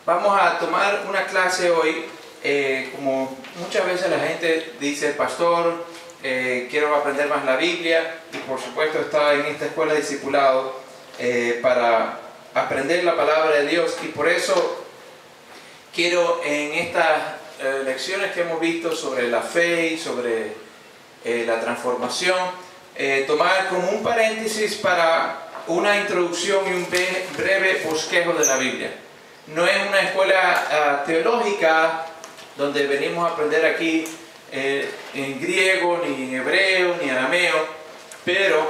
Vamos a tomar una clase hoy. Como muchas veces la gente dice, pastor, quiero aprender más la Biblia, y por supuesto estaba en esta escuela de discipulado para aprender la palabra de Dios, y por eso quiero en estas lecciones que hemos visto sobre la fe y sobre la transformación, tomar como un paréntesis para una introducción y un breve bosquejo de la Biblia. No es una escuela teológica donde venimos a aprender aquí en griego, ni en hebreo, ni en arameo, pero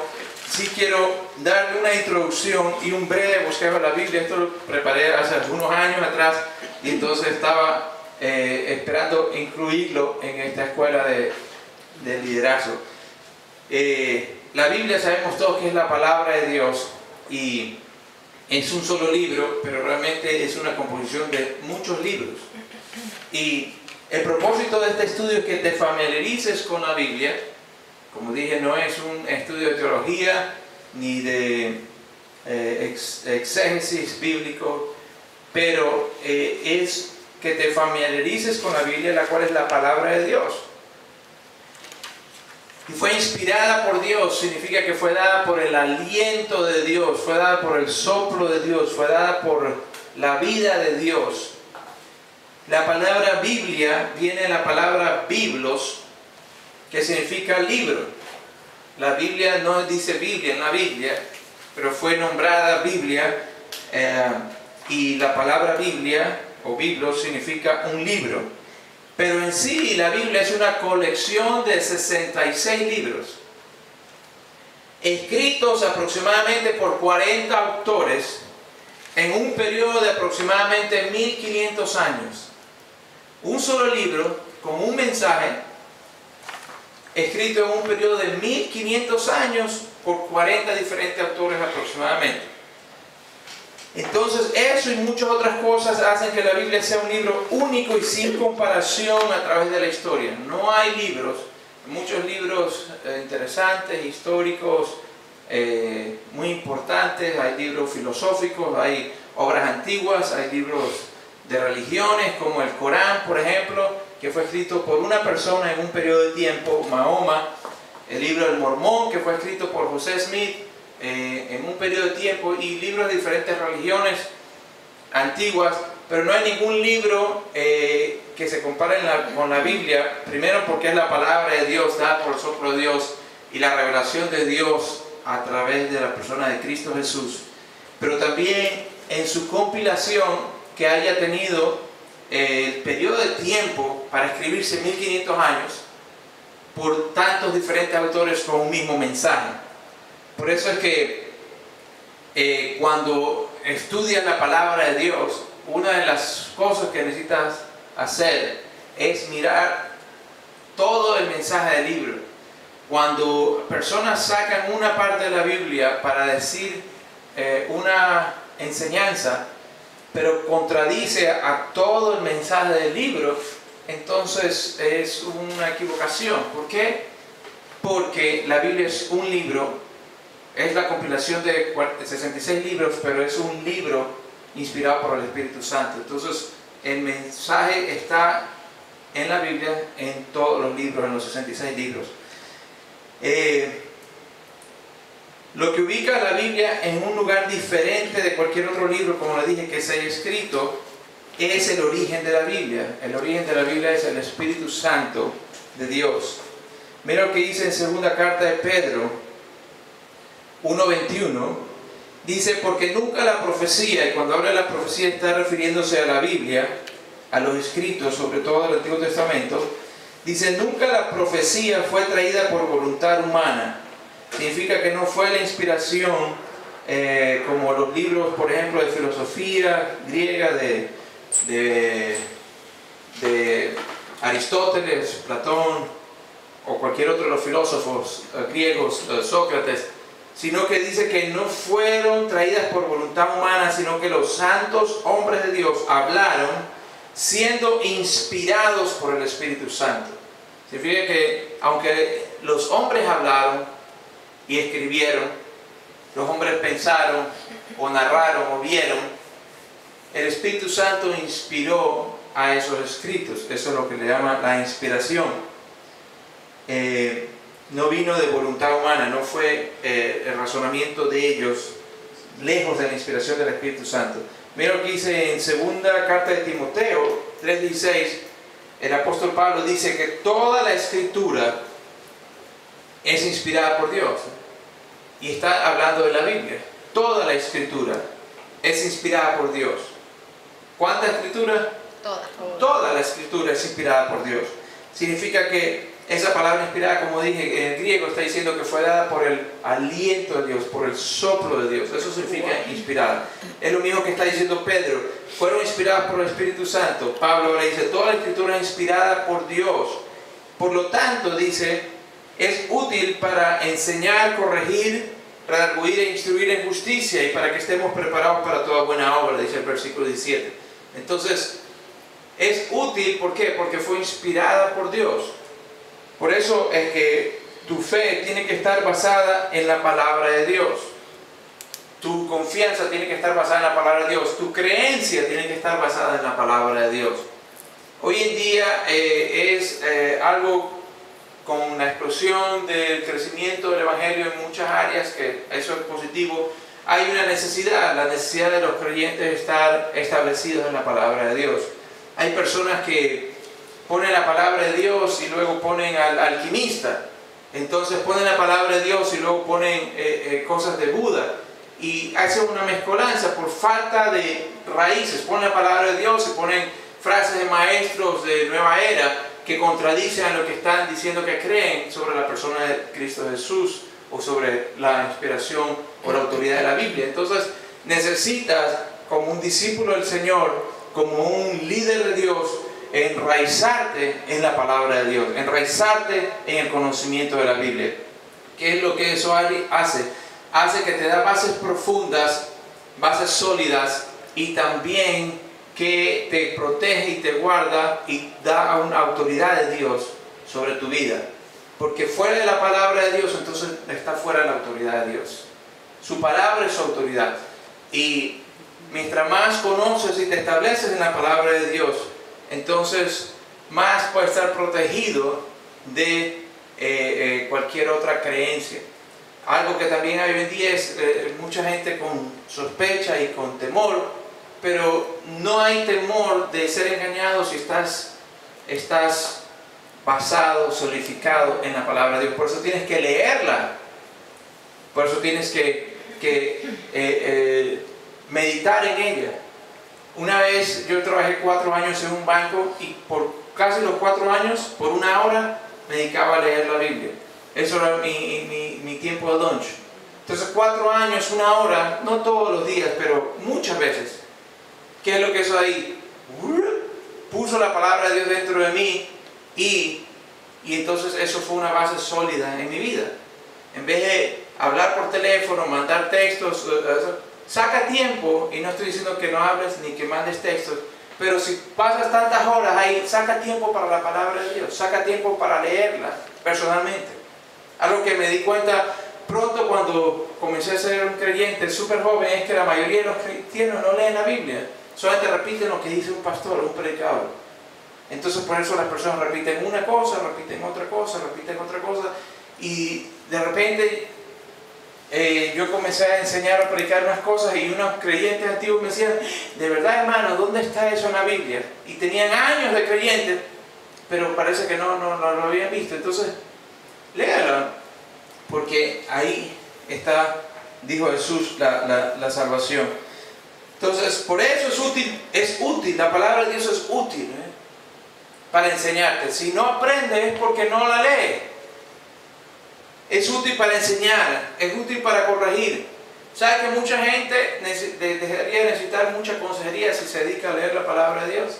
sí quiero darle una introducción y un breve bosquejo de la Biblia. Esto lo preparé hace algunos años atrás y entonces estaba esperando incluirlo en esta escuela de liderazgo. La Biblia sabemos todos que es la palabra de Dios y es un solo libro, pero realmente es una composición de muchos libros. Y el propósito de este estudio es que te familiarices con la Biblia. Como dije, no es un estudio de teología ni de exégesis bíblico, pero es que te familiarices con la Biblia, la cual es la palabra de Dios. Y fue inspirada por Dios, significa que fue dada por el aliento de Dios, fue dada por el soplo de Dios, fue dada por la vida de Dios. La palabra Biblia viene de la palabra biblos, que significa libro. La Biblia no dice Biblia en la Biblia, pero fue nombrada Biblia, y la palabra Biblia o biblos significa un libro. Pero en sí la Biblia es una colección de 66 libros, escritos aproximadamente por 40 autores en un periodo de aproximadamente 1500 años. Un solo libro con un mensaje escrito en un periodo de 1500 años por 40 diferentes autores aproximadamente. Entonces eso y muchas otras cosas hacen que la Biblia sea un libro único y sin comparación a través de la historia. No hay libros, muchos libros interesantes, históricos, muy importantes. Hay libros filosóficos, hay obras antiguas, hay libros de religiones como el Corán, por ejemplo, que fue escrito por una persona en un periodo de tiempo, Mahoma. El libro del Mormón, que fue escrito por José Smith en un periodo de tiempo, y libros de diferentes religiones antiguas, pero no hay ningún libro que se compare con la Biblia, primero porque es la palabra de Dios dada por el soplo de Dios y la revelación de Dios a través de la persona de Cristo Jesús, pero también en su compilación, que haya tenido el periodo de tiempo para escribirse 1500 años por tantos diferentes autores con un mismo mensaje. Por eso es que cuando estudias la palabra de Dios, una de las cosas que necesitas hacer es mirar todo el mensaje del libro. Cuando personas sacan una parte de la Biblia para decir una enseñanza, pero contradice a todo el mensaje del libro, entonces es una equivocación. ¿Por qué? Porque la Biblia es un libro, es la compilación de 66 libros, pero es un libro inspirado por el Espíritu Santo. Entonces el mensaje está en la Biblia, en todos los libros, en los 66 libros. Lo que ubica a la Biblia en un lugar diferente de cualquier otro libro, como le dije, que se haya escrito, es el origen de la Biblia. El origen de la Biblia es el Espíritu Santo de Dios. Mira lo que dice en segunda carta de Pedro 1:21. Dice, porque nunca la profecía, y cuando habla de la profecía está refiriéndose a la Biblia, a los escritos, sobre todo del Antiguo Testamento, dice, nunca la profecía fue traída por voluntad humana. Significa que no fue la inspiración como los libros, por ejemplo, de filosofía griega de Aristóteles, Platón o cualquier otro de los filósofos griegos, Sócrates, sino que dice que no fueron traídas por voluntad humana, sino que los santos hombres de Dios hablaron siendo inspirados por el Espíritu Santo. Significa que aunque los hombres hablaron y escribieron, los hombres pensaron o narraron o vieron, El Espíritu Santo inspiró a esos escritos. Eso es lo que le llama la inspiración. No vino de voluntad humana, no fue el razonamiento de ellos, lejos de la inspiración del Espíritu Santo. Mira lo que dice en segunda carta de Timoteo 3:16. El apóstol Pablo dice que toda la escritura es inspirada por Dios. Y está hablando de la Biblia. Toda la escritura es inspirada por Dios. ¿Cuánta escritura? Toda. Toda la escritura es inspirada por Dios. Significa que esa palabra inspirada, como dije, en el griego está diciendo que fue dada por el aliento de Dios, por el soplo de Dios. Eso significa inspirada. Es lo mismo que está diciendo Pedro. Fueron inspiradas por el Espíritu Santo. Pablo le dice, toda la escritura es inspirada por Dios. Por lo tanto, dice, es útil para enseñar, corregir, redarguir e instruir en justicia y para que estemos preparados para toda buena obra, dice el versículo 17. Entonces, es útil, ¿por qué? Porque fue inspirada por Dios. Por eso es que tu fe tiene que estar basada en la palabra de Dios. Tu confianza tiene que estar basada en la palabra de Dios. Tu creencia tiene que estar basada en la palabra de Dios. Hoy en día es algo con la explosión del crecimiento del Evangelio en muchas áreas, que eso es positivo. Hay una necesidad, la necesidad de los creyentes de estar establecidos en la palabra de Dios. Hay personas que ponen la palabra de Dios y luego ponen al alquimista. Entonces ponen la palabra de Dios y luego ponen cosas de Buda. Y hacen una mezcolanza por falta de raíces. Ponen la palabra de Dios y ponen frases de maestros de nueva era que contradicen a lo que están diciendo que creen sobre la persona de Cristo Jesús o sobre la inspiración o la autoridad de la Biblia. Entonces necesitas, como un discípulo del Señor, como un líder de Dios, enraizarte en la palabra de Dios, enraizarte en el conocimiento de la Biblia. ¿Qué es lo que eso hace? Hace que te da bases profundas, bases sólidas, y también que te protege y te guarda y da una autoridad de Dios sobre tu vida. Porque fuera de la palabra de Dios, entonces está fuera de la autoridad de Dios. Su palabra es su autoridad. Y mientras más conoces y te estableces en la palabra de Dios, entonces más puedes estar protegido de cualquier otra creencia. Algo que también hay hoy en día es mucha gente con sospecha y con temor, pero no hay temor de ser engañado si estás basado, solidificado en la palabra de Dios. Por eso tienes que leerla. Por eso tienes que meditar en ella. Una vez yo trabajé 4 años en un banco y por casi los 4 años, por 1 hora, me dedicaba a leer la Biblia. Eso era mi tiempo de lunch. Entonces 4 años, 1 hora, no todos los días, pero muchas veces. ¿Qué es lo que eso ahí? Puso la palabra de Dios dentro de mí y entonces eso fue una base sólida en mi vida. En vez de hablar por teléfono, mandar textos, saca tiempo, y no estoy diciendo que no hables ni que mandes textos, pero si pasas tantas horas ahí, saca tiempo para la palabra de Dios, saca tiempo para leerla personalmente. Algo que me di cuenta pronto cuando comencé a ser un creyente súper joven es que la mayoría de los cristianos no leen la Biblia. Solamente repiten lo que dice un pastor o un predicador. Entonces por eso las personas repiten una cosa, repiten otra cosa, y de repente yo comencé a enseñar a predicar unas cosas y unos creyentes antiguos me decían, de verdad hermano, ¿dónde está eso en la Biblia? Y tenían años de creyentes, pero parece que no lo habían visto. Entonces léalo, porque ahí está, dijo Jesús, la salvación. Entonces, por eso es útil, la palabra de Dios es útil para enseñarte. Si no aprendes es porque no la lees. Es útil para enseñar, es útil para corregir. ¿Sabes que mucha gente debería necesitar mucha consejería si se dedica a leer la palabra de Dios?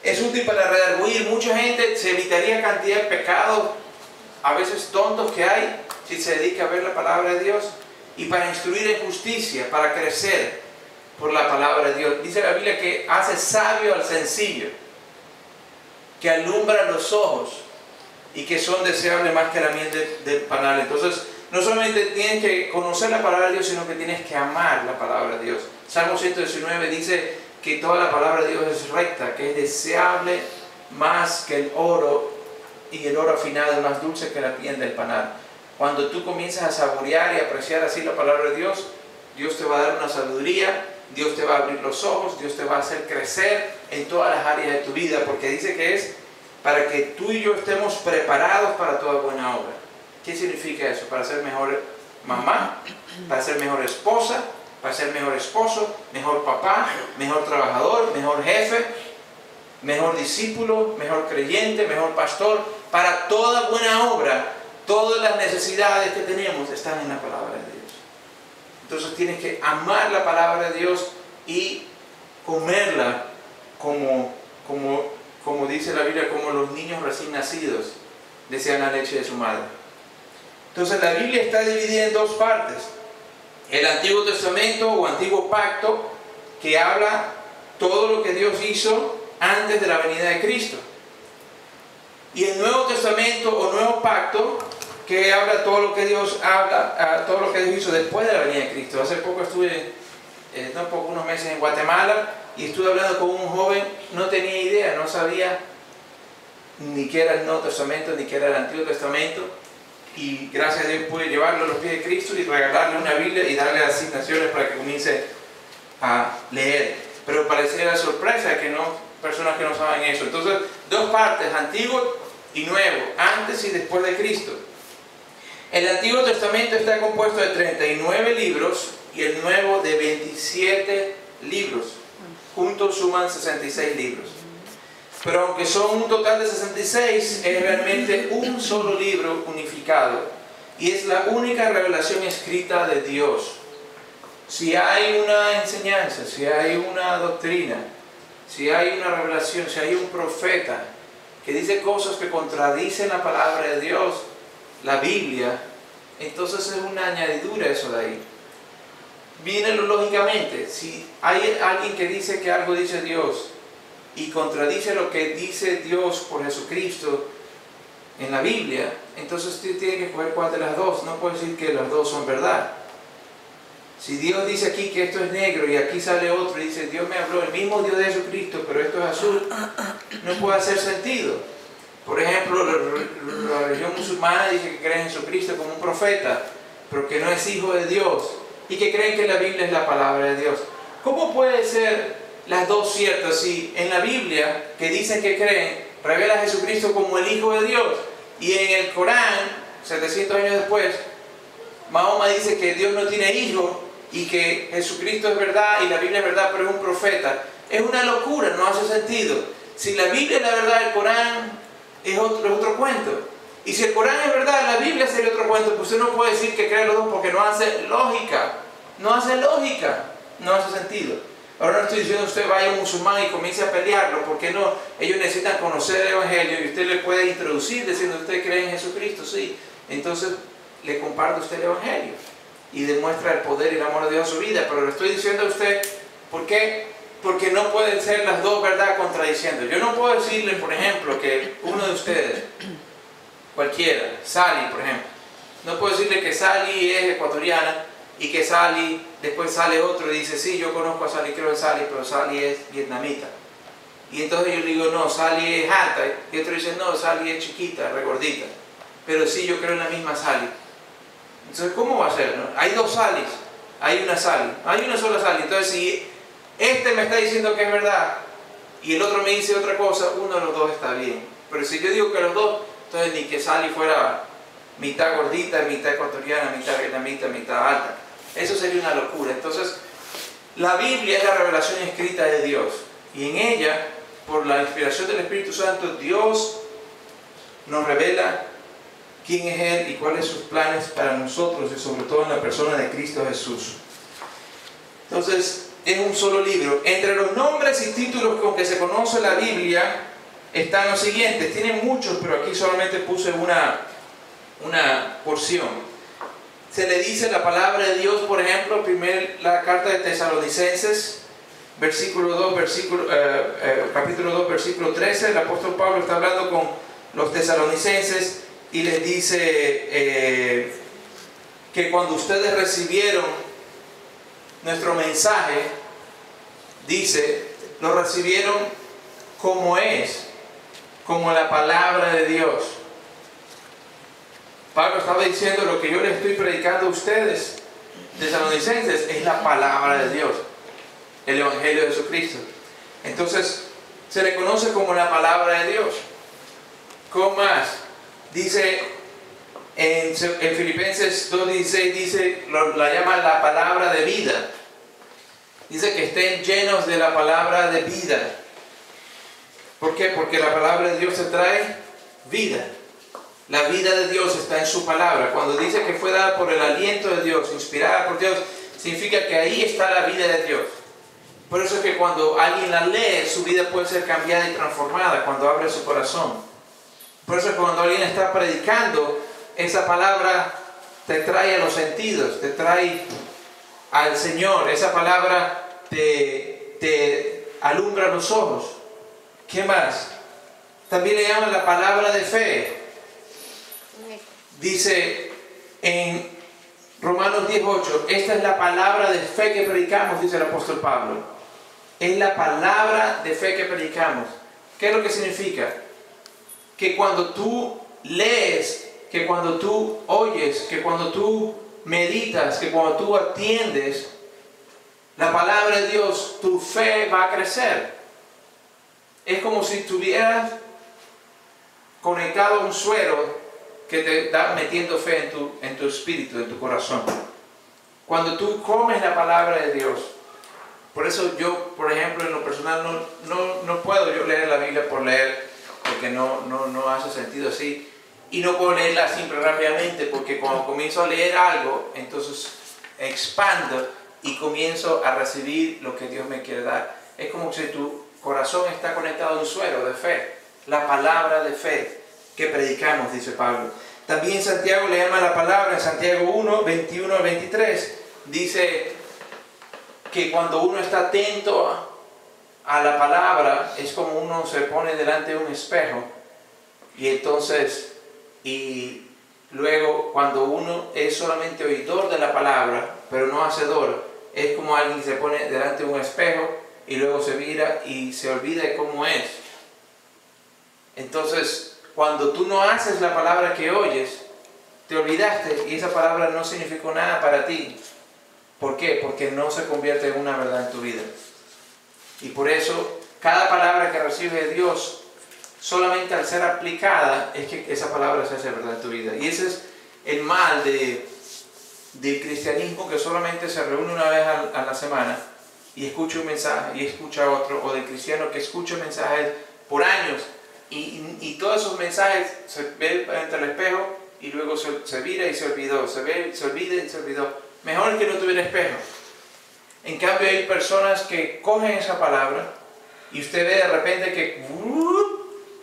Es útil para redarguir. Mucha gente se evitaría cantidad de pecados, a veces tontos, que hay si se dedica a ver la palabra de Dios. Y para instruir en justicia, para crecer por la palabra de Dios. Dice la Biblia que hace sabio al sencillo, que alumbra los ojos y que son deseables más que la miel del panal. Entonces, no solamente tienes que conocer la palabra de Dios, sino que tienes que amar la palabra de Dios. Salmo 119 dice que toda la palabra de Dios es recta, que es deseable más que el oro, y el oro afinado es más dulce que la piel del panal. Cuando tú comienzas a saborear y apreciar así la palabra de Dios, Dios te va a dar una sabiduría, Dios te va a abrir los ojos, Dios te va a hacer crecer en todas las áreas de tu vida, porque dice que es para que tú y yo estemos preparados para toda buena obra. ¿Qué significa eso? Para ser mejor mamá, para ser mejor esposa, para ser mejor esposo, mejor papá, mejor trabajador, mejor jefe, mejor discípulo, mejor creyente, mejor pastor. Para toda buena obra, todas las necesidades que tenemos están en la palabra de Dios. Entonces tienes que amar la palabra de Dios y comerla como dice la Biblia, como los niños recién nacidos desean la leche de su madre. Entonces la Biblia está dividida en dos partes. El Antiguo Testamento o Antiguo Pacto, que habla todo lo que Dios hizo antes de la venida de Cristo. Y el Nuevo Testamento o Nuevo Pacto, que habla todo lo que Dios hizo después de la venida de Cristo. Hace poco estuve, unos meses en Guatemala, y estuve hablando con un joven, no tenía idea, no sabía ni qué era el Nuevo Testamento, ni qué era el Antiguo Testamento. Y gracias a Dios pude llevarlo a los pies de Cristo y regalarle una Biblia y darle asignaciones para que comience a leer. Pero pareciera sorpresa que personas que no saben eso. Entonces, dos partes, Antiguo y Nuevo, antes y después de Cristo. El Antiguo Testamento está compuesto de 39 libros y el Nuevo de 27 libros. Juntos suman 66 libros. Pero aunque son un total de 66, es realmente un solo libro unificado. Y es la única revelación escrita de Dios. Si hay una enseñanza, si hay una doctrina, si hay una revelación, si hay un profeta que dice cosas que contradicen la palabra de Dios, la Biblia, entonces es una añadidura eso de ahí. Viene lógicamente, si hay alguien que dice que algo dice Dios y contradice lo que dice Dios por Jesucristo en la Biblia, entonces usted tiene que escoger cuál de las dos. No puede decir que las dos son verdad. Si Dios dice aquí que esto es negro y aquí sale otro y dice Dios me habló, el mismo Dios de Jesucristo, pero esto es azul, no puede hacer sentido. Por ejemplo, la religión musulmana dice que cree en Jesucristo como un profeta, pero que no es hijo de Dios y que creen que la Biblia es la palabra de Dios. ¿Cómo puede ser las dos ciertas si en la Biblia, que dicen que creen, revela a Jesucristo como el Hijo de Dios, y en el Corán, 700 años después, Mahoma dice que Dios no tiene hijo y que Jesucristo es verdad y la Biblia es verdad, pero es un profeta? Es una locura, no hace sentido. Si la Biblia es la verdad, el Corán es otro cuento. Y si el Corán es verdad, la Biblia sería otro cuento. Pues usted no puede decir que cree los dos porque no hace lógica. No hace lógica. No hace sentido. Ahora no estoy diciendo que usted vaya a un musulmán y comience a pelearlo, porque no. Ellos necesitan conocer el Evangelio y usted le puede introducir diciendo usted cree en Jesucristo, sí. Entonces le comparte usted el Evangelio y demuestra el poder y el amor de Dios en su vida. Pero le estoy diciendo a usted, ¿por qué? Porque no pueden ser las dos verdades contradiciendo. Yo no puedo decirle, por ejemplo, que uno de ustedes, cualquiera, Sally, por ejemplo, no puedo decirle que Sally es ecuatoriana y que Sally, después sale otro y dice, sí, yo conozco a Sally, creo en Sally, pero Sally es vietnamita. Y entonces yo le digo, no, Sally es alta. Y otro dice, no, Sally es chiquita, regordita. Pero sí, yo creo en la misma Sally. Entonces, ¿cómo va a ser, no? Hay dos Sallys, hay una Sally, hay una sola Sally. Entonces, si este me está diciendo que es verdad y el otro me dice otra cosa, uno de los dos está bien. Pero si yo digo que los dos, entonces ni que Sally fuera mitad gordita, mitad ecuatoriana, mitad vietnamita, mitad alta. Eso sería una locura. Entonces, la Biblia es la revelación escrita de Dios. Y en ella, por la inspiración del Espíritu Santo, Dios nos revela quién es Él y cuáles son sus planes para nosotros, y sobre todo en la persona de Cristo Jesús. Entonces, es un solo libro. Entre los nombres y títulos con que se conoce la Biblia están los siguientes. Tienen muchos, pero aquí solamente puse una porción. Se le dice la palabra de Dios, por ejemplo, la carta de Tesalonicenses, capítulo 2, versículo 13. El apóstol Pablo está hablando con los tesalonicenses y les dice que cuando ustedes recibieron nuestro mensaje, dice, lo recibieron como es, como la palabra de Dios. Pablo estaba diciendo, lo que yo les estoy predicando a ustedes, tesalonicenses, es la palabra de Dios, el Evangelio de Jesucristo. Entonces, se le conoce como la palabra de Dios. ¿Cómo más? Dice en Filipenses 2:16, dice, la llama la palabra de vida. Dice que estén llenos de la palabra de vida. ¿Por qué? Porque la palabra de Dios te trae vida. La vida de Dios está en su palabra. Cuando dice que fue dada por el aliento de Dios, inspirada por Dios, significa que ahí está la vida de Dios. Por eso es que cuando alguien la lee, su vida puede ser cambiada y transformada cuando abre su corazón. Por eso es que cuando alguien está predicando, esa palabra te trae a los sentidos, te trae al Señor. Esa palabra te alumbra los ojos. ¿Qué más? También le llaman la palabra de fe. Dice en Romanos 10:8, esta es la palabra de fe que predicamos, dice el apóstol Pablo. Es la palabra de fe que predicamos. ¿Qué es lo que significa? Que cuando tú lees, que cuando tú oyes, que cuando tú meditas, que cuando tú atiendes la palabra de Dios, tu fe va a crecer. Es como si estuvieras conectado a un suero que te está metiendo fe en tu espíritu, en tu corazón. Cuando tú comes la palabra de Dios. Por eso yo, por ejemplo, en lo personal no puedo yo leer la Biblia por leer, porque no hace sentido así. Y no puedo leerla siempre rápidamente, porque cuando comienzo a leer algo, entonces expando y comienzo a recibir lo que Dios me quiere dar. Es como si tu corazón está conectado a un suero de fe, la palabra de fe que predicamos, dice Pablo. También Santiago le llama la palabra, en Santiago 1, 21 al 23, dice que cuando uno está atento a la palabra, es como uno se pone delante de un espejo, y entonces, y luego cuando uno es solamente oidor de la palabra, pero no hacedor, es como alguien que se pone delante de un espejo, y luego se mira y se olvida de cómo es. Entonces, cuando tú no haces la palabra que oyes, te olvidaste y esa palabra no significó nada para ti. ¿Por qué? Porque no se convierte en una verdad en tu vida. Y por eso, cada palabra que recibes de Dios, solamente al ser aplicada, es que esa palabra se hace verdad en tu vida. Y ese es el mal del cristianismo, que solamente se reúne una vez a la semana y escucha un mensaje y escucha otro, o del cristiano que escucha mensajes por años y todos esos mensajes se ven entre el espejo y luego se vira y se olvidó, se olvida y se olvidó. Mejor que no tuviera espejo. En cambio hay personas que cogen esa palabra y usted ve de repente que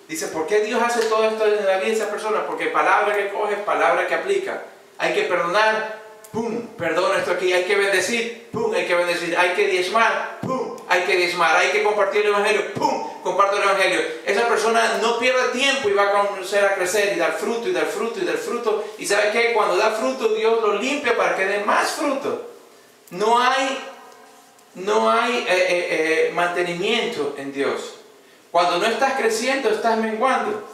dice, ¿por qué Dios hace todo esto en la vida de esa persona? Porque palabra que coge, palabra que aplica. Hay que perdonar, ¡pum! Perdona esto aquí. Hay que bendecir, ¡pum! Hay que bendecir. Hay que diezmar, ¡pum! Hay que diezmar. Hay que compartir el Evangelio, ¡pum! Comparto el Evangelio. Esa persona no pierde tiempo y va a comenzar a crecer y dar fruto y dar fruto y dar fruto. Y ¿sabe qué? Cuando da fruto, Dios lo limpia para que dé más fruto. No hay mantenimiento en Dios. Cuando no estás creciendo, estás menguando.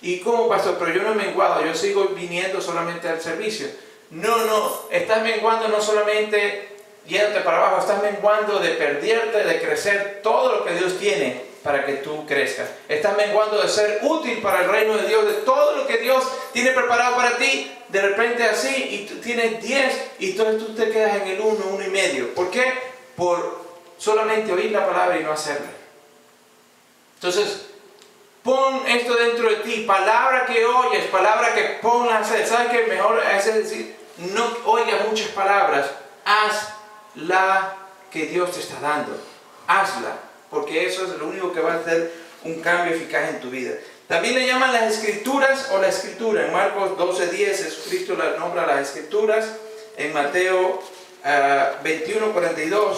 ¿Y cómo, pastor? Pero yo no he menguado, yo sigo viniendo solamente al servicio. No, estás menguando no solamente yéndote para abajo, estás menguando de perderte, de crecer todo lo que Dios tiene para que tú crezcas. Estás menguando de ser útil para el reino de Dios, de todo lo que Dios tiene preparado para ti. De repente así, y tú tienes 10 y entonces tú te quedas en el 1 y medio. ¿Por qué? Por solamente oír la palabra y no hacerla. Entonces, pon esto dentro de ti, palabra que oyes, palabra que ponla a hacer. ¿Sabes qué? Mejor es decir, no oigas muchas palabras, haz la que Dios te está dando. Hazla, porque eso es lo único que va a hacer un cambio eficaz en tu vida. También le llaman las escrituras o la escritura. En Marcos 12:10 Jesucristo la nombra las escrituras. En Mateo 21:42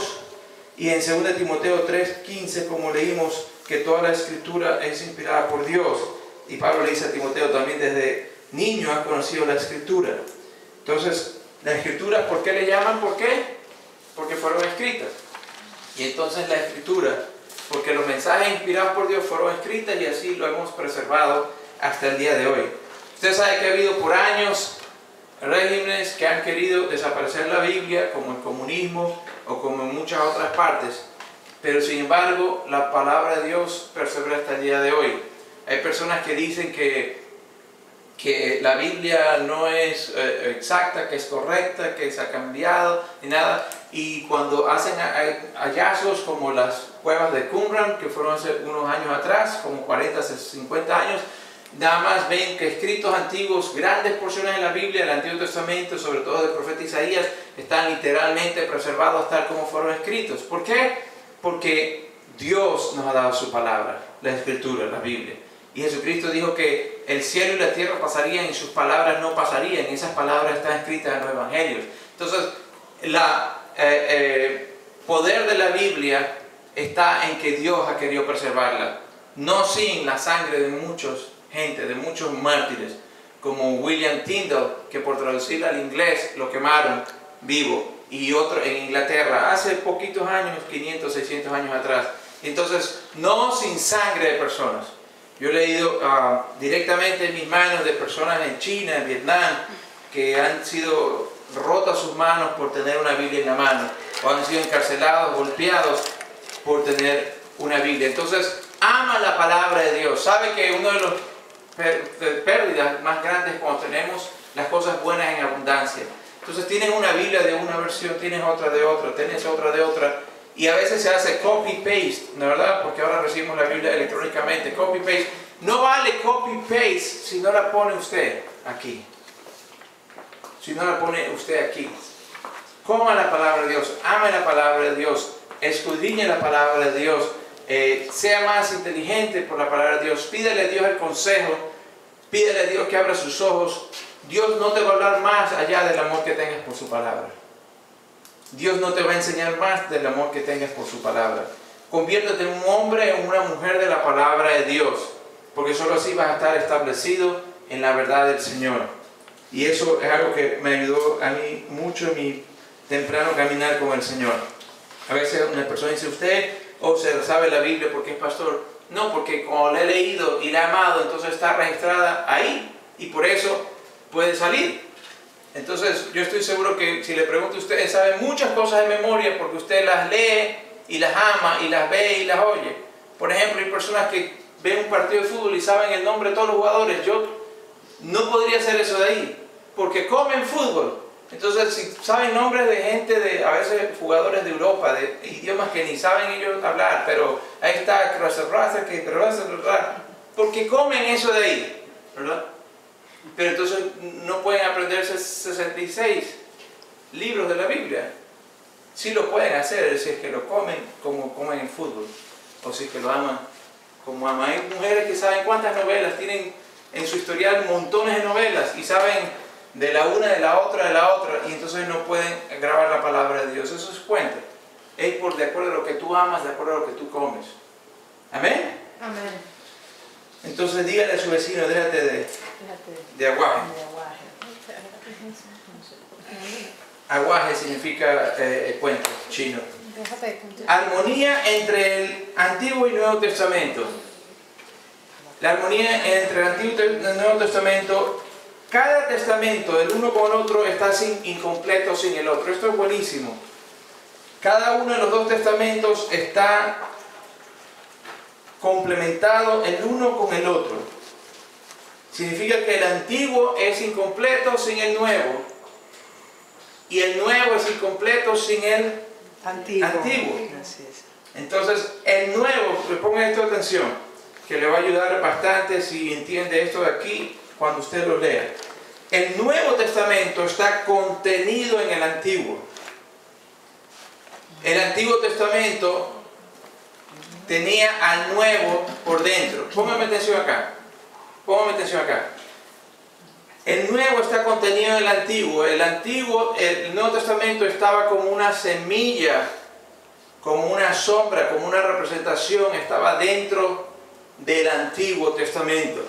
y en 2 Timoteo 3:15, como leímos, que toda la escritura es inspirada por Dios. Y Pablo le dice a Timoteo también, desde niño has conocido la escritura. Entonces, las escrituras, ¿por qué le llaman? ¿Por qué? Porque fueron escritas. Y Y entonces la Escritura, porque los mensajes inspirados por Dios fueron escritos y así lo hemos preservado hasta el día de hoy. Usted sabe que ha habido por años regímenes que han querido desaparecer la Biblia, como el comunismo o como en muchas otras partes, pero sin embargo la palabra de Dios persevera hasta el día de hoy. Hay personas que dicen que la Biblia no es exacta, que es correcta, que se ha cambiado ni nada, y cuando hacen hallazgos como las cuevas de Qumran, que fueron hace unos años atrás, como 40, 50 años, nada más ven que escritos antiguos, grandes porciones de la Biblia, del Antiguo Testamento, sobre todo del profeta Isaías, están literalmente preservados tal como fueron escritos. ¿Por qué? Porque Dios nos ha dado su palabra, la Escritura, la Biblia. Y Jesucristo dijo que el cielo y la tierra pasarían y sus palabras no pasarían. Y esas palabras están escritas en los evangelios. Entonces, el poder de la Biblia está en que Dios ha querido preservarla. No sin la sangre de muchos gente, de muchos mártires, como William Tyndale, que por traducirla al inglés lo quemaron vivo, y otro en Inglaterra hace poquitos años, 500, 600 años atrás. Entonces, no sin sangre de personas. Yo he leído directamente en mis manos de personas en China, en Vietnam, que han sido rotas sus manos por tener una Biblia en la mano, o han sido encarcelados, golpeados por tener una Biblia. Entonces, ama la palabra de Dios. Sabe que uno de los pérdidas más grandes cuando tenemos las cosas buenas en abundancia. Entonces tienes una Biblia de una versión, tienes otra de otra, tienes otra de otra, y a veces se hace copy-paste, ¿no es verdad? Porque ahora recibimos la Biblia electrónicamente, copy-paste. No vale copy-paste si no la pone usted aquí. Si no la pone usted aquí. Coma la palabra de Dios, ame la palabra de Dios, escudriñe la palabra de Dios, sea más inteligente por la palabra de Dios, pídele a Dios el consejo, pídele a Dios que abra sus ojos. Dios no te va a hablar más allá del amor que tengas por su palabra. Dios no te va a enseñar más del amor que tengas por su palabra. Conviértete en un hombre o una mujer de la palabra de Dios, porque solo así vas a estar establecido en la verdad del Señor. Y eso es algo que me ayudó a mí mucho en mi temprano caminar con el Señor. A veces una persona dice, usted se sabe la Biblia porque es pastor. No, porque como la he leído y la he amado, entonces está registrada ahí y por eso puede salir. Entonces yo estoy seguro que si le pregunto a usted, sabe muchas cosas de memoria porque usted las lee y las ama y las ve y las oye. Por ejemplo, hay personas que ven un partido de fútbol y saben el nombre de todos los jugadores. Yo no podría hacer eso de ahí porque comen fútbol. Entonces, si saben nombres de gente, a veces jugadores de Europa, de idiomas que ni saben ellos hablar, pero ahí está, porque comen eso de ahí, ¿verdad? Pero entonces no pueden aprenderse 66 libros de la Biblia. Sí lo pueden hacer si es que lo comen como comen en fútbol, o si es que lo aman como aman. Hay mujeres que saben cuántas novelas, tienen en su historial montones de novelas y saben de la una, de la otra, y entonces no pueden grabar la palabra de Dios. Eso es cuenta. Es de acuerdo a lo que tú amas, de acuerdo a lo que tú comes. ¿Amén? Amén. Entonces dígale a su vecino, déjate de aguaje. Aguaje significa cuento chino. Armonía entre el Antiguo y Nuevo Testamento. La armonía entre el Antiguo y el Nuevo Testamento. Cada testamento, el uno con el otro, está incompleto sin el otro. Esto es buenísimo. Cada uno de los dos testamentos está complementado el uno con el otro. Significa que el antiguo es incompleto sin el nuevo. Y el nuevo es incompleto sin el antiguo. Entonces, el nuevo, le ponga esto atención, que le va a ayudar bastante si entiende esto de aquí cuando usted lo lea. El Nuevo Testamento está contenido en el Antiguo. El Antiguo Testamento tenía al Nuevo por dentro. Póngame atención acá. Póngame atención acá. El Nuevo está contenido en el Antiguo. El Nuevo Testamento estaba como una semilla, como una sombra, como una representación. Estaba dentro del Antiguo Testamento.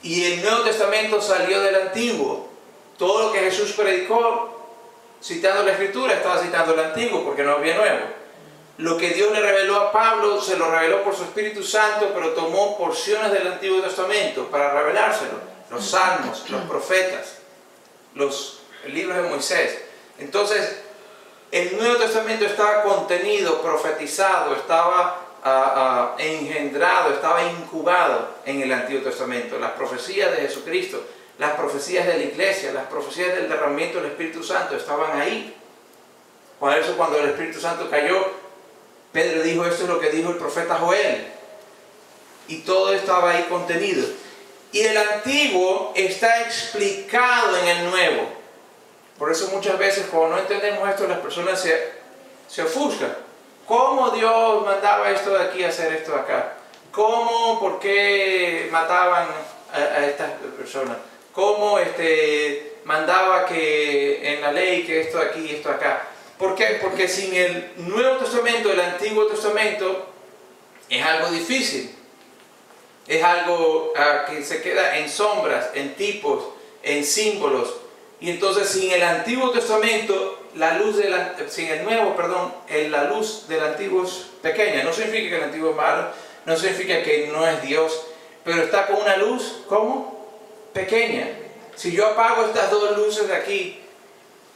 Y el Nuevo Testamento salió del Antiguo. Todo lo que Jesús predicó, citando la Escritura, estaba citando el Antiguo, porque no había nuevo. Lo que Dios le reveló a Pablo, se lo reveló por su Espíritu Santo, pero tomó porciones del Antiguo Testamento para revelárselo. Los salmos, los profetas, los libros de Moisés. Entonces, el Nuevo Testamento estaba contenido, profetizado, estaba engendrado, estaba incubado en el Antiguo Testamento. Las profecías de Jesucristo, las profecías de la iglesia, las profecías del derramamiento del Espíritu Santo estaban ahí. Por eso cuando el Espíritu Santo cayó, Pedro dijo, esto es lo que dijo el profeta Joel. Y todo estaba ahí contenido. Y el Antiguo está explicado en el Nuevo. Por eso muchas veces cuando no entendemos esto, las personas se ofuscan. ¿Cómo Dios mandaba esto de aquí a hacer esto de acá? ¿Cómo, por qué mataban a estas personas? ¿Cómo mandaba que en la ley que esto de aquí y esto de acá? ¿Por qué? Porque sin el Nuevo Testamento, el Antiguo Testamento, es algo difícil. Es algo que se queda en sombras, en tipos, en símbolos. Y entonces sin el Antiguo Testamento, sin el Nuevo, perdón, la luz del Antiguo es pequeña. No significa que el Antiguo es malo, no significa que no es Dios, pero está con una luz, ¿cómo? Pequeña. Si yo apago estas dos luces de aquí,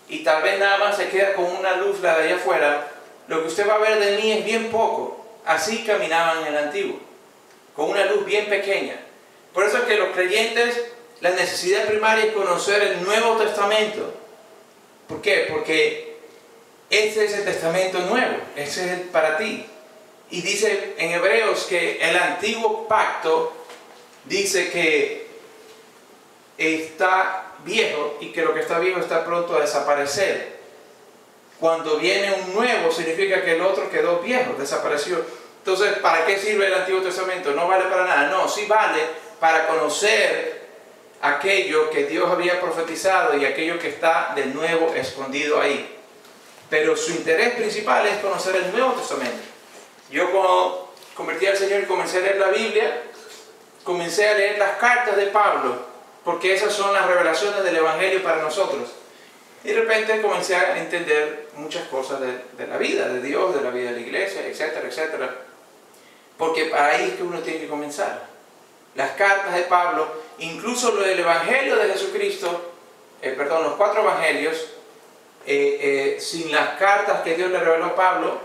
y tal vez nada más se queda con una luz la de allá afuera, lo que usted va a ver de mí es bien poco. Así caminaban en el Antiguo, con una luz bien pequeña. Por eso es que los creyentes, la necesidad primaria es conocer el Nuevo Testamento. ¿Por qué? Porque este es el Testamento nuevo, ese es el para ti. Y dice en Hebreos que el antiguo pacto dice que está viejo y que lo que está viejo está pronto a desaparecer. Cuando viene un nuevo significa que el otro quedó viejo, desapareció. Entonces, ¿para qué sirve el Antiguo Testamento? No vale para nada. No, sí vale para conocer aquello que Dios había profetizado y aquello que está de nuevo escondido ahí. Pero su interés principal es conocer el Nuevo Testamento. Yo cuando convertí al Señor y comencé a leer la Biblia, comencé a leer las cartas de Pablo, porque esas son las revelaciones del Evangelio para nosotros. Y de repente comencé a entender muchas cosas de la vida de Dios, de la vida de la iglesia, etcétera, etcétera. Porque para ahí es que uno tiene que comenzar. Las cartas de Pablo, incluso lo del Evangelio de Jesucristo, los 4 Evangelios, sin las cartas que Dios le reveló a Pablo,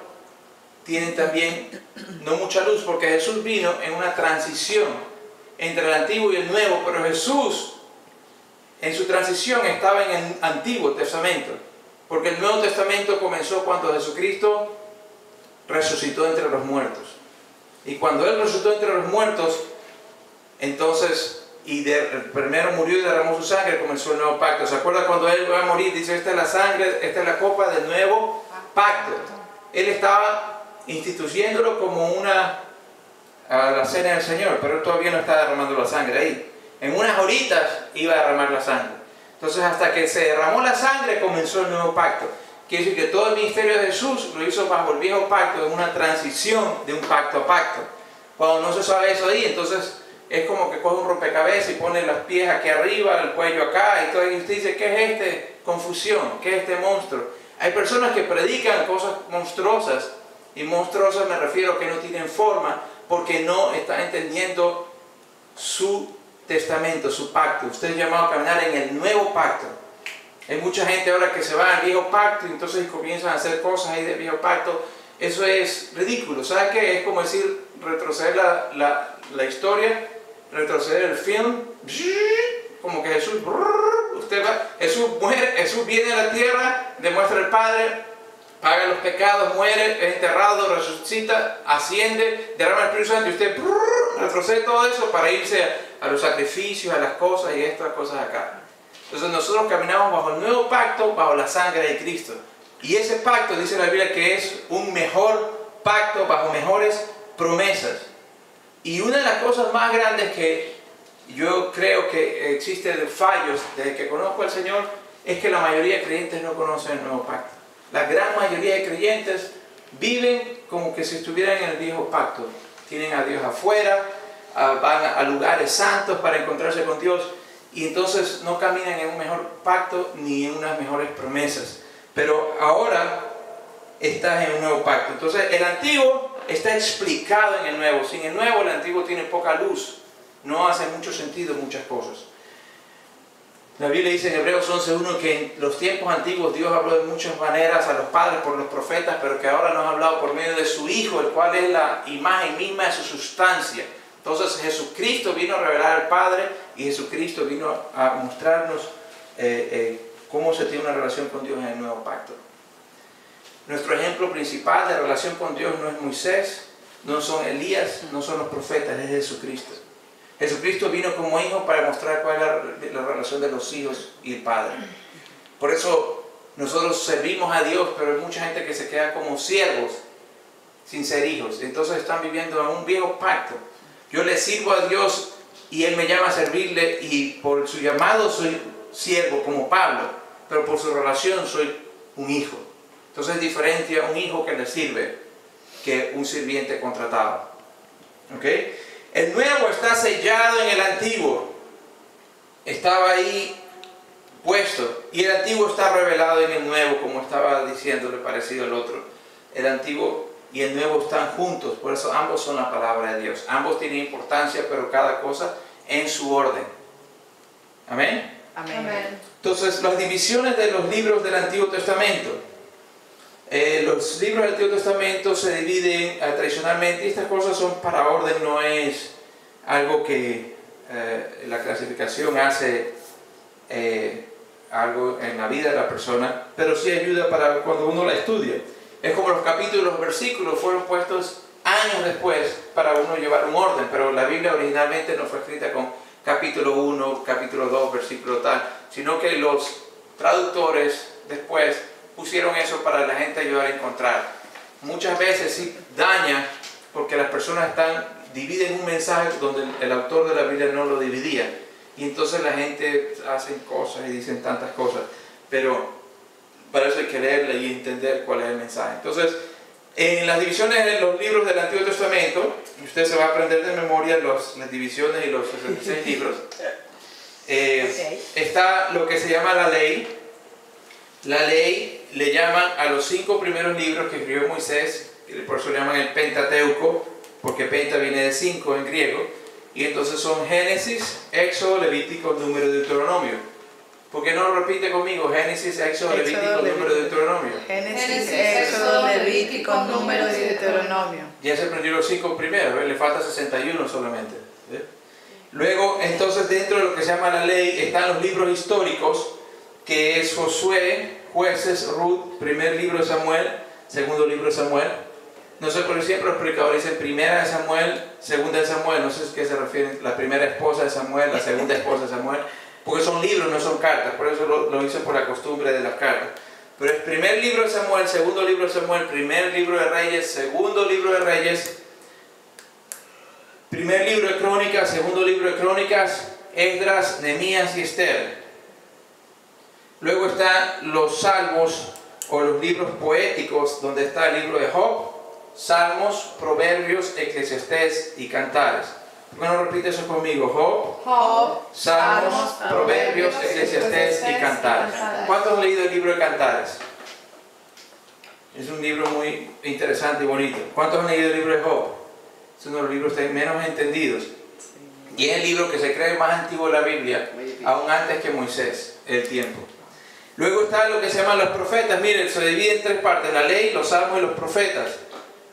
tienen también no mucha luz, porque Jesús vino en una transición entre el Antiguo y el Nuevo, pero Jesús en su transición estaba en el Antiguo Testamento, porque el Nuevo Testamento comenzó cuando Jesucristo resucitó entre los muertos. Y cuando Él resucitó entre los muertos, entonces, primero murió y derramó su sangre, comenzó el nuevo pacto. ¿Se acuerda cuando Él va a morir? Dice, esta es la sangre, esta es la copa del nuevo pacto. Él estaba instituyéndolo como a la cena del Señor, pero Él todavía no está derramando la sangre ahí. En unas horitas iba a derramar la sangre. Entonces, hasta que se derramó la sangre, comenzó el nuevo pacto. Quiere decir que todo el ministerio de Jesús lo hizo bajo el viejo pacto, en una transición de un pacto a pacto. Cuando no se sabe eso ahí, entonces es como que coge un rompecabezas y pone las pies aquí arriba, el cuello acá, y todo, y usted dice, ¿qué es confusión? ¿Qué es este monstruo? Hay personas que predican cosas monstruosas, y monstruosas me refiero a que no tienen forma, porque no están entendiendo su testamento, su pacto. Usted es llamado a caminar en el nuevo pacto. Hay mucha gente ahora que se va al viejo pacto y entonces comienzan a hacer cosas ahí del viejo pacto. Eso es ridículo. ¿Sabe qué? Es como decir, retroceder la historia, retroceder el film, como que Jesús, Jesús muere, Jesús viene a la tierra, demuestra al Padre, paga los pecados, muere, es enterrado, resucita, asciende, derrama el Espíritu Santo y usted retrocede todo eso para irse a los sacrificios, a las cosas y estas cosas acá. Entonces nosotros caminamos bajo el nuevo pacto, bajo la sangre de Cristo. Y ese pacto, dice la Biblia, que es un mejor pacto bajo mejores promesas. Y una de las cosas más grandes que yo creo que existe de fallos desde que conozco al Señor es que la mayoría de creyentes no conocen el nuevo pacto. La gran mayoría de creyentes viven como que si estuvieran en el viejo pacto. Tienen a Dios afuera, van a lugares santos para encontrarse con Dios y entonces no caminan en un mejor pacto ni en unas mejores promesas. Pero ahora estás en un nuevo pacto. Entonces el antiguo está explicado en el nuevo. Sin el nuevo, el antiguo tiene poca luz. No hace mucho sentido muchas cosas. La Biblia dice en Hebreos 11:1 que en los tiempos antiguos Dios habló de muchas maneras a los padres por los profetas, pero que ahora nos ha hablado por medio de su Hijo, el cual es la imagen misma de su sustancia. Entonces Jesucristo vino a revelar al Padre y Jesucristo vino a mostrarnos cómo se tiene una relación con Dios en el nuevo pacto. Nuestro ejemplo principal de relación con Dios no es Moisés, no son Elías, no son los profetas, es Jesucristo. Jesucristo vino como hijo para mostrar cuál es la relación de los hijos y el Padre. Por eso nosotros servimos a Dios, pero hay mucha gente que se queda como siervos sin ser hijos. Entonces están viviendo en un viejo pacto. Yo le sirvo a Dios y Él me llama a servirle, y por su llamado soy siervo como Pablo, pero por su relación soy un hijo. Entonces es diferente a un hijo que le sirve que un sirviente contratado. ¿Ok? El nuevo está sellado en el antiguo. Estaba ahí puesto. Y el antiguo está revelado en el nuevo, como estaba diciéndole parecido al otro. El antiguo y el nuevo están juntos. Por eso ambos son la palabra de Dios. Ambos tienen importancia, pero cada cosa en su orden. Amén. Amén. Entonces, las divisiones de los libros del Antiguo Testamento. Los libros del Antiguo Testamento se dividen tradicionalmente, y estas cosas son para orden, no es algo que la clasificación hace algo en la vida de la persona, pero sí ayuda para cuando uno la estudia. Es como los capítulos, los versículos fueron puestos años después para uno llevar un orden, pero la Biblia originalmente no fue escrita con capítulo 1, capítulo 2, versículo tal, sino que los traductores después pusieron eso para la gente ayudar a encontrar. Muchas veces sí daña porque las personas dividen un mensaje donde el autor de la Biblia no lo dividía, y entonces la gente hace cosas y dicen tantas cosas, pero para eso hay que leerla y entender cuál es el mensaje. Entonces, en las divisiones de los libros del Antiguo Testamento, y usted se va a aprender de memoria las divisiones y los 66 libros, está lo que se llama la ley. La ley le llaman a los 5 primeros libros que escribió Moisés, por eso le llaman el Pentateuco, porque penta viene de 5 en griego, y entonces son Génesis, Éxodo, Levítico, Número, Deuteronomio. ¿Por qué no lo repite conmigo? Génesis, Éxodo, Levítico, Número, Deuteronomio. Génesis, Éxodo, Levítico, Número y Deuteronomio. Ya se aprendió los 5 primeros, le falta 61 solamente. Luego, entonces, dentro de lo que se llama la ley están los libros históricos, que es Josué, Jueces, Ruth, primer libro de Samuel, segundo libro de Samuel. No sé por qué siempre los predicadores dicen primera de Samuel, segunda de Samuel. No sé a qué se refieren, la primera esposa de Samuel, la segunda esposa de Samuel, porque son libros, no son cartas. Por eso lo hice por la costumbre de las cartas. Pero es primer libro de Samuel, segundo libro de Samuel, primer libro de Reyes, segundo libro de Reyes, primer libro de Crónicas, segundo libro de Crónicas, Esdras, Nehemías y Esther. Luego están los salmos o los libros poéticos, donde está el libro de Job, Salmos, Proverbios, Eclesiastés y Cantares. ¿Por qué no repite eso conmigo? Job, Salmos, Proverbios, Eclesiastés y Cantares. ¿Cuántos han leído el libro de Cantares? Es un libro muy interesante y bonito. ¿Cuántos han leído el libro de Job? Es uno de los libros menos entendidos. Y es el libro que se cree más antiguo de la Biblia, aún antes que Moisés, el tiempo. Luego está lo que se llaman los profetas. Miren, se divide en 3 partes: la ley, los salmos y los profetas.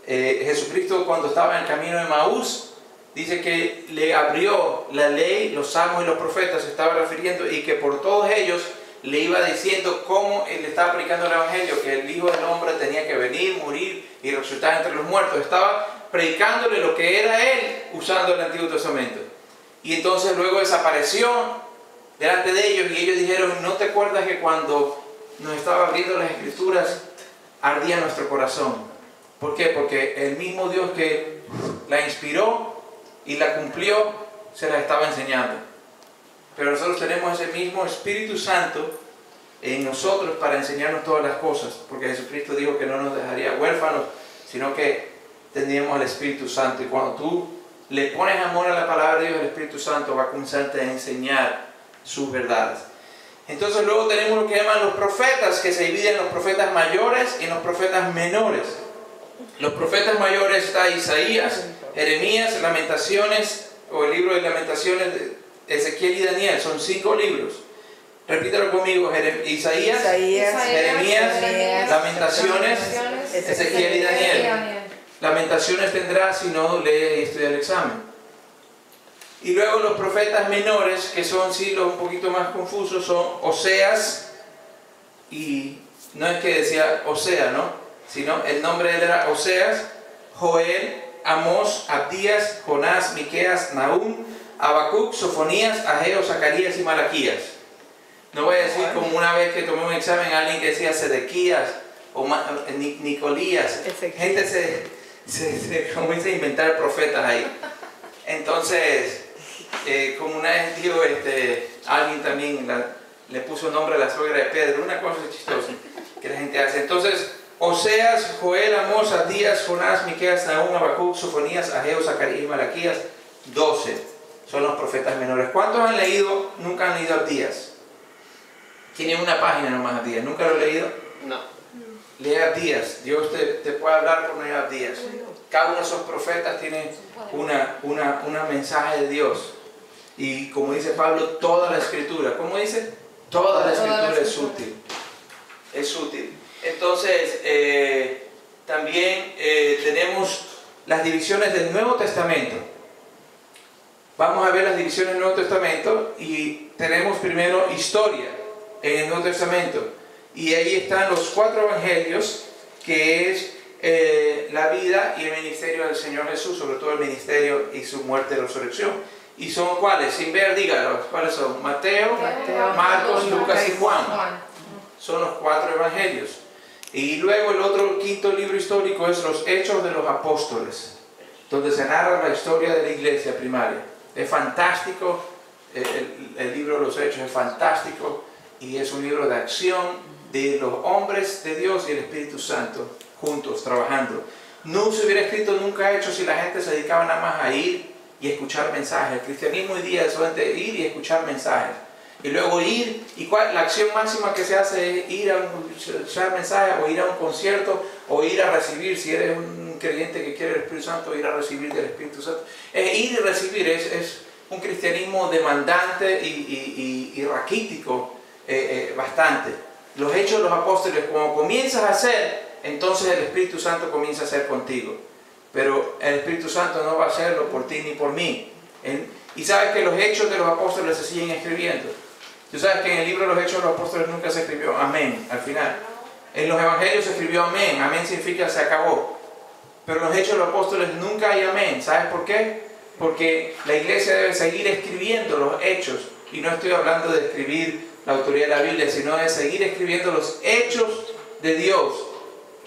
Jesucristo, cuando estaba en el camino de Maús, dice que le abrió la ley, los salmos y los profetas, se estaba refiriendo, y que por todos ellos le iba diciendo cómo él estaba predicando el Evangelio, que el Hijo del Hombre tenía que venir, morir y resucitar entre los muertos. Estaba predicándole lo que era él usando el Antiguo Testamento. Y entonces luego desapareció delante de ellos, y ellos dijeron: ¿no te acuerdas que cuando nos estaba abriendo las Escrituras ardía nuestro corazón? ¿Por qué? Porque el mismo Dios que la inspiró y la cumplió, se la estaba enseñando. Pero nosotros tenemos ese mismo Espíritu Santo en nosotros para enseñarnos todas las cosas, porque Jesucristo dijo que no nos dejaría huérfanos, sino que tendríamos al Espíritu Santo. Y cuando tú le pones amor a la palabra de Dios, el Espíritu Santo va a comenzarte a enseñar sus verdades. Entonces luego tenemos lo que llaman los profetas, que se dividen en los profetas mayores y en los profetas menores. Los profetas mayores está Isaías, Jeremías, Lamentaciones, o el libro de Lamentaciones, de Ezequiel y Daniel. Son 5 libros. Repítalo conmigo: Isaías, Jeremías, Lamentaciones, Ezequiel y Daniel. Lamentaciones tendrás si no lees y estudias el examen. Y luego los profetas menores, que son sí los un poquito más confusos, son Oseas, y no es que decía Osea, ¿no? Sino el nombre de él era Oseas, Joel, Amós, Abdías, Jonás, Miqueas, Nahum, Habacuc, Sofonías, Ageo, Zacarías y Malaquías. No voy a decir como una vez que tomé un examen alguien que decía Sedequías o Nicolías. Gente se comienza a inventar profetas ahí. Entonces, como una vez dijo, alguien también le puso nombre a la suegra de Pedro, una cosa chistosa que la gente hace. Entonces, Oseas, Joel, Amós, Abdías, Jonás, Miqueas, Nahum, Habacuc, Sofonías, Ageo, Zacarías y Malaquías, 12 son los profetas menores. ¿Cuántos han leído, nunca han leído Abdías? Tiene una página nomás Abdías, ¿nunca lo he leído? No. Lea Abdías, Dios te puede hablar por medio de Abdías. Cada uno de esos profetas tiene una mensaje de Dios. Y como dice Pablo, toda la escritura, ¿cómo dice? Toda la escritura es útil. Es útil. Entonces, también tenemos las divisiones del Nuevo Testamento. Vamos a ver las divisiones del Nuevo Testamento y tenemos primero historia en el Nuevo Testamento. Y ahí están los 4 evangelios, que es la vida y el ministerio del Señor Jesús, sobre todo el ministerio y su muerte y resurrección. ¿Y son cuáles? Sin ver, dígalos. ¿Cuáles son? Mateo, Marcos, Lucas y Juan. Son los 4 evangelios. Y luego el otro quinto libro histórico es los Hechos de los Apóstoles, donde se narra la historia de la iglesia primaria. Es fantástico, el libro de los Hechos es fantástico, y es un libro de acción de los hombres de Dios y el Espíritu Santo juntos, trabajando. No se hubiera escrito nunca hecho si la gente se dedicaba nada más a ir y escuchar mensajes. El cristianismo hoy día es solamente ir y escuchar mensajes. Y luego ir, y la acción máxima que se hace es ir a escuchar mensajes, o ir a un concierto, o ir a recibir, si eres un creyente que quiere el Espíritu Santo, ir a recibir del Espíritu Santo. Es ir y recibir, es un cristianismo demandante y raquítico, bastante. Los Hechos de los Apóstoles, como comienzas a hacer, entonces el Espíritu Santo comienza a hacer contigo. Pero el Espíritu Santo no va a hacerlo por ti ni por mí. Y sabes que los Hechos de los Apóstoles se siguen escribiendo. Tú sabes que en el libro de los Hechos de los Apóstoles nunca se escribió amén al final. En los Evangelios se escribió amén. Amén significa se acabó. Pero en los Hechos de los Apóstoles nunca hay amén. ¿Sabes por qué? Porque la iglesia debe seguir escribiendo los hechos. Y no estoy hablando de escribir la autoridad de la Biblia, sino de seguir escribiendo los hechos de Dios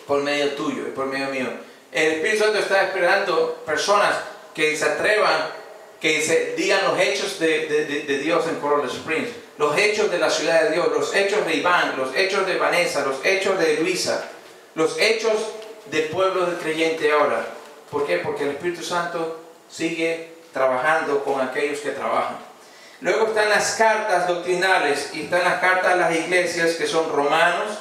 por medio tuyo y por medio mío. El Espíritu Santo está esperando personas que se atrevan, que se digan los hechos de Dios en Coral Springs, los hechos de la ciudad de Dios, los hechos de Iván, los hechos de Vanessa, los hechos de Luisa, los hechos del pueblo del creyente ahora. ¿Por qué? Porque el Espíritu Santo sigue trabajando con aquellos que trabajan. Luego están las cartas doctrinales, y están las cartas a las iglesias, que son Romanos,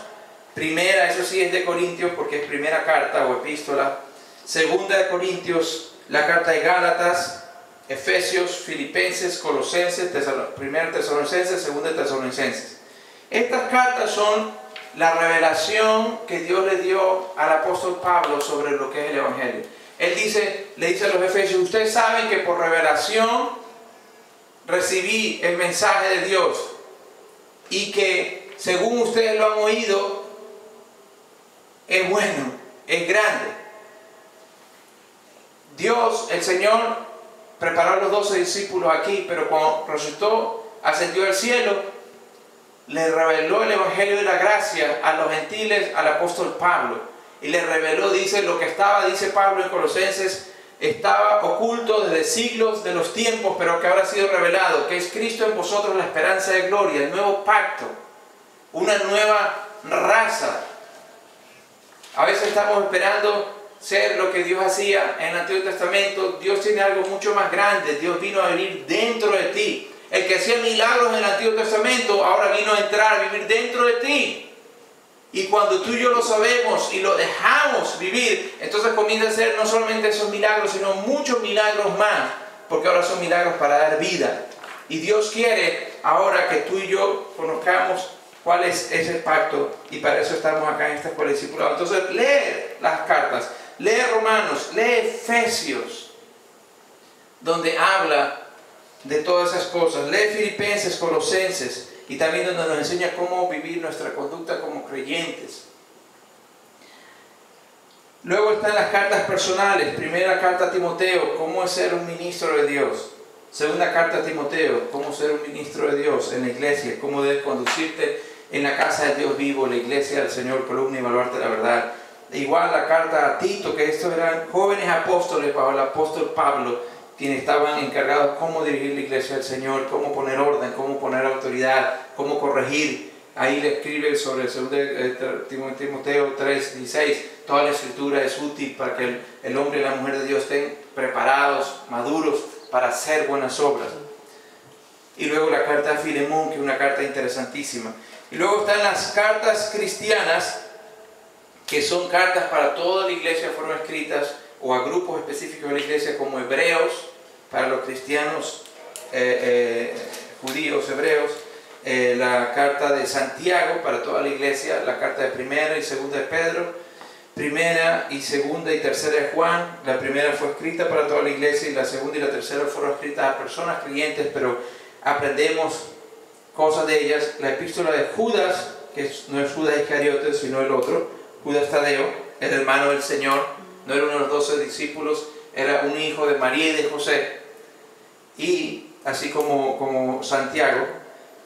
primera, eso sí es de Corintios porque es primera carta o epístola, segunda de Corintios, la carta de Gálatas, Efesios, Filipenses, Colosenses, primera Tesalonicenses, segunda Tesalonicenses. Estas cartas son la revelación que Dios le dio al apóstol Pablo sobre lo que es el Evangelio. Él le dice a los Efesios: ustedes saben que por revelación recibí el mensaje de Dios, y que según ustedes lo han oído, es bueno, es grande. Dios, el Señor, preparó a los 12 discípulos aquí, pero cuando resucitó, ascendió al cielo, le reveló el Evangelio de la gracia a los gentiles, al apóstol Pablo, y le reveló, dice, lo que estaba, dice Pablo en Colosenses, estaba oculto desde siglos de los tiempos, pero que ahora ha sido revelado, que es Cristo en vosotros, la esperanza de gloria, el nuevo pacto, una nueva raza. A veces estamos esperando ser lo que Dios hacía en el Antiguo Testamento. Dios tiene algo mucho más grande. Dios vino a vivir dentro de ti. El que hacía milagros en el Antiguo Testamento ahora vino a entrar, a vivir dentro de ti. Y cuando tú y yo lo sabemos y lo dejamos vivir, entonces comienza a hacer no solamente esos milagros, sino muchos milagros más, porque ahora son milagros para dar vida. Y Dios quiere ahora que tú y yo conozcamos cuál es ese pacto, y para eso estamos acá en esta escuela de discipulado. Entonces lee las cartas, lee Romanos, lee Efesios, donde habla de todas esas cosas. Lee Filipenses, Colosenses, y también donde nos enseña cómo vivir nuestra conducta como creyentes. Luego están las cartas personales. Primera carta a Timoteo, cómo es ser un ministro de Dios. Segunda carta a Timoteo, cómo ser un ministro de Dios en la iglesia, cómo debes conducirte en la casa de Dios vivo, la iglesia del Señor, columna y baluarte de la verdad. Igual la carta a Tito, que estos eran jóvenes apóstoles bajo el apóstol Pablo, quienes estaban encargados de cómo dirigir la iglesia del Señor, cómo poner orden, cómo poner autoridad, cómo corregir. Ahí le escribe sobre el 2 Timoteo 3:16, toda la escritura es útil para que el hombre y la mujer de Dios estén preparados, maduros para hacer buenas obras. Y luego la carta a Filemón, que es una carta interesantísima. Y luego están las cartas cristianas, que son cartas para toda la iglesia, fueron escritas o a grupos específicos de la iglesia, como Hebreos, para los cristianos judíos hebreos, la carta de Santiago para toda la iglesia, la carta de primera y segunda de Pedro, primera y segunda y tercera de Juan. La primera fue escrita para toda la iglesia y la segunda y la tercera fueron escritas a personas creyentes, pero aprendemos cosas de ellas. La epístola de Judas, que no es Judas Iscariote, sino el otro, Judas Tadeo, el hermano del Señor, no era uno de los 12 discípulos, era un hijo de María y de José, y así como Santiago.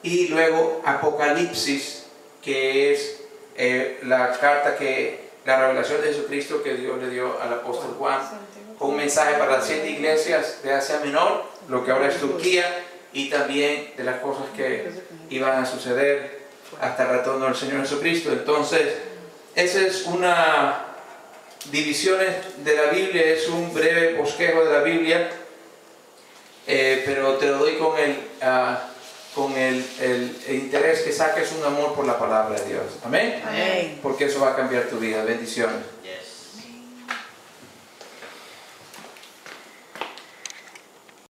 Y luego Apocalipsis, que es la carta la revelación de Jesucristo que Dios le dio al apóstol Juan, con un mensaje para las 7 iglesias de Asia Menor, lo que ahora es Turquía, y también de las cosas que iban a suceder hasta el retorno del Señor Jesucristo. Entonces, esa es una divisiones de la Biblia, es un breve bosquejo de la Biblia, pero te lo doy con el interés que saques un amor por la palabra de Dios. Amén. Amén. Porque eso va a cambiar tu vida. Bendiciones. Yes.